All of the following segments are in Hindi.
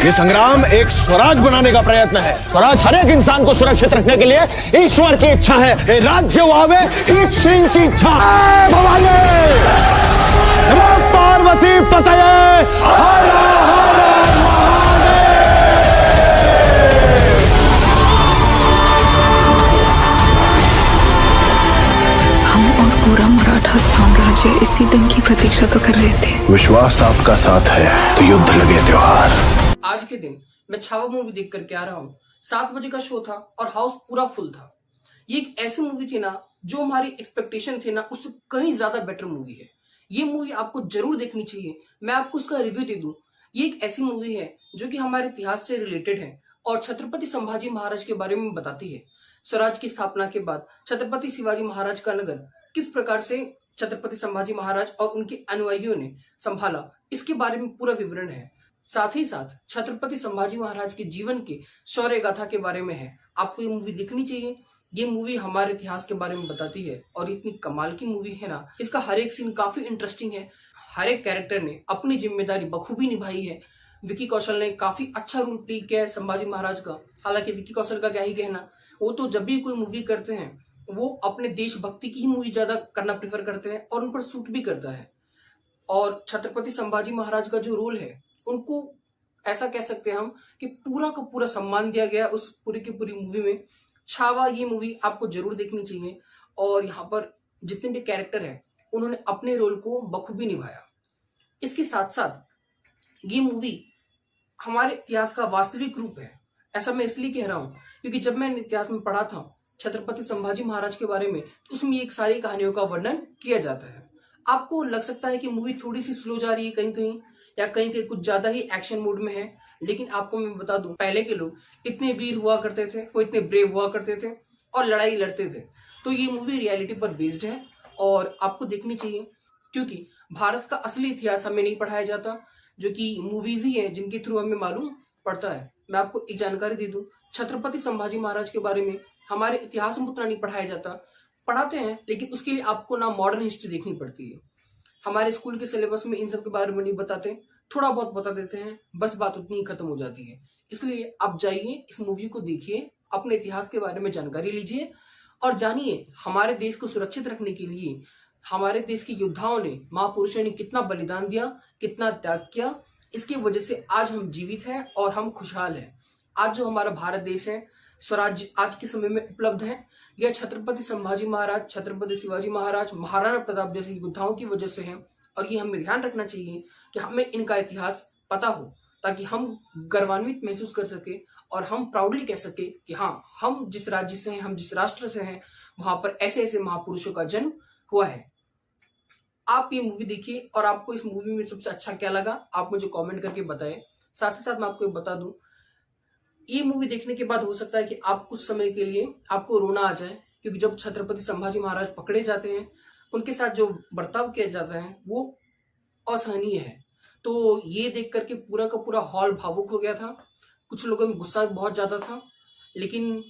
ये संग्राम एक स्वराज बनाने का प्रयत्न है। स्वराज हर एक इंसान को सुरक्षित रखने के लिए ईश्वर की इच्छा है। ये राज्य वावे हीच श्रींची इच्छा। भवानी नमो पार्वती पतये हर हर पूरा मराठा साम्राज्य इसी दिन की प्रतीक्षा तो कर रहे थे। विश्वास आपका साथ है तो युद्ध लगे त्योहार। आज के दिन मैं छावा मूवी देख करके आ रहा हूँ। 7 बजे का शो था और हाउस पूरा फुल था। ये एक ऐसी मूवी थी ना जो हमारी एक्सपेक्टेशन थे ना उससे कहीं ज्यादा बेटर मूवी है। ये मूवी आपको जरूर देखनी चाहिए। मैं आपको इसका रिव्यू दे दूं। ये एक ऐसी मूवी है जो कि हमारे इतिहास से रिलेटेड है और छत्रपति संभाजी महाराज के बारे में बताती है। स्वराज की स्थापना के बाद छत्रपति शिवाजी महाराज का नगर किस प्रकार से छत्रपति संभाजी महाराज और उनके अनुयायियों ने संभाला, इसके बारे में पूरा विवरण है। साथ ही साथ छत्रपति संभाजी महाराज के जीवन के शौर्य गाथा के बारे में है। आपको ये मूवी देखनी चाहिए। ये मूवी हमारे इतिहास के बारे में बताती है और इतनी कमाल की मूवी है ना, इसका हर एक सीन काफी इंटरेस्टिंग है। हर एक कैरेक्टर ने अपनी जिम्मेदारी बखूबी निभाई है। विकी कौशल ने काफी अच्छा रोल प्ले किया है संभाजी महाराज का। हालांकि विकी कौशल का क्या ही कहना, वो तो जब भी कोई मूवी करते हैं वो अपने देशभक्ति की ही मूवी ज्यादा करना प्रेफर करते हैं और उन पर सूट भी करता है। और छत्रपति संभाजी महाराज का जो रोल है उनको ऐसा कह सकते हैं हम कि पूरा का पूरा सम्मान दिया गया उस पूरी की पूरी मूवी में। छावा ये मूवी आपको जरूर देखनी चाहिए और यहाँ पर जितने भी कैरेक्टर हैं उन्होंने अपने रोल को बखूबी निभाया। इसके साथ साथ ये मूवी हमारे इतिहास का वास्तविक रूप है। ऐसा मैं इसलिए कह रहा हूँ क्योंकि जब मैंने इतिहास में पढ़ा था छत्रपति संभाजी महाराज के बारे में तो उसमें एक सारी कहानियों का वर्णन किया जाता है। आपको लग सकता है कि मूवी थोड़ी सी स्लो जा रही है कहीं कहीं या कहीं कहीं कुछ ज्यादा ही एक्शन मोड में है, लेकिन आपको मैं बता दूं पहले के लोग इतने वीर हुआ करते थे, वो इतने ब्रेव हुआ करते थे और लड़ाई लड़ते थे। तो ये मूवी रियलिटी पर बेस्ड है और आपको देखनी चाहिए क्योंकि भारत का असली इतिहास हमें नहीं पढ़ाया जाता, जो कि मूवीज ही है जिनके थ्रू हमें मालूम पड़ता है। मैं आपको एक जानकारी दे दूं, छत्रपति संभाजी महाराज के बारे में हमारे इतिहास में उतना नहीं पढ़ाया जाता। पढ़ाते हैं लेकिन उसके लिए आपको ना मॉडर्न हिस्ट्री देखनी पड़ती है। हमारे स्कूल के सिलेबस में इन सब के बारे में नहीं बताते, थोड़ा बहुत बता देते हैं, बस बात उतनी ही खत्म हो जाती है। इसलिए आप जाइए, इस मूवी को देखिए, अपने इतिहास के बारे में जानकारी लीजिए और जानिए हमारे देश को सुरक्षित रखने के लिए हमारे देश के योद्धाओं ने, महापुरुषों ने कितना बलिदान दिया, कितना त्याग किया। इसकी वजह से आज हम जीवित हैं और हम खुशहाल हैं। आज जो हमारा भारत देश है, स्वराज्य आज के समय में उपलब्ध है, यह छत्रपति संभाजी महाराज, छत्रपति शिवाजी महाराज, महाराणा प्रताप जैसे योद्धाओं की वजह से है। और ये हमें ध्यान रखना चाहिए कि हमें इनका इतिहास पता हो ताकि हम गर्वान्वित महसूस कर सके और हम प्राउडली कह सके कि हाँ, हम जिस राज्य से हैं, हम जिस राष्ट्र से हैं, वहां पर ऐसे ऐसे महापुरुषों का जन्म हुआ है। आप ये मूवी देखिए और आपको इस मूवी में सबसे अच्छा क्या लगा आप मुझे कमेंट करके बताएं। साथ ही साथ मैं आपको बता दूं, ये मूवी देखने के बाद हो सकता है कि आप कुछ समय के लिए आपको रोना आ जाए क्योंकि जब छत्रपति संभाजी महाराज पकड़े जाते हैं उनके साथ जो बर्ताव किया जाता है वो असहनीय है। तो ये देख करके पूरा का पूरा हॉल भावुक हो गया था। कुछ लोगों में गुस्सा बहुत ज्यादा था, लेकिन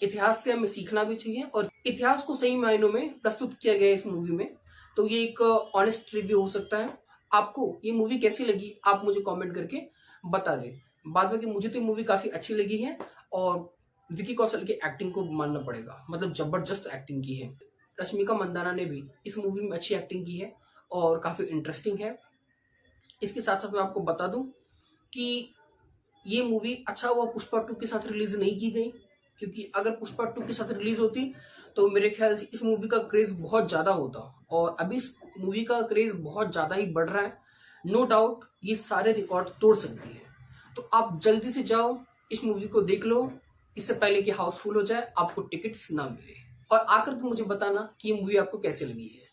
इतिहास से हमें सीखना भी चाहिए और इतिहास को सही मायनों में प्रस्तुत किया गया इस मूवी में। तो ये एक ऑनेस्ट रिव्यू हो सकता है। आपको ये मूवी कैसी लगी आप मुझे कमेंट करके बता दें। बाद में कि मुझे तो मूवी काफी अच्छी लगी है और विकी कौशल की एक्टिंग को मानना पड़ेगा, मतलब जबरदस्त एक्टिंग की है। रश्मिका मंदाना ने भी इस मूवी में अच्छी एक्टिंग की है और काफी इंटरेस्टिंग है। इसके साथ साथ मैं आपको बता दूं कि ये मूवी अच्छा हुआ पुष्पा 2 के साथ रिलीज नहीं की गई, क्योंकि अगर पुष्पा 2 के साथ रिलीज होती तो मेरे ख्याल से इस मूवी का क्रेज बहुत ज्यादा होता और अभी इस मूवी का क्रेज बहुत ज्यादा ही बढ़ रहा है। नो डाउट ये सारे रिकॉर्ड तोड़ सकती है। तो आप जल्दी से जाओ, इस मूवी को देख लो इससे पहले कि हाउसफुल हो जाए, आपको टिकट्स ना मिले। और आकर के मुझे बताना कि ये मूवी आपको कैसे लगी है।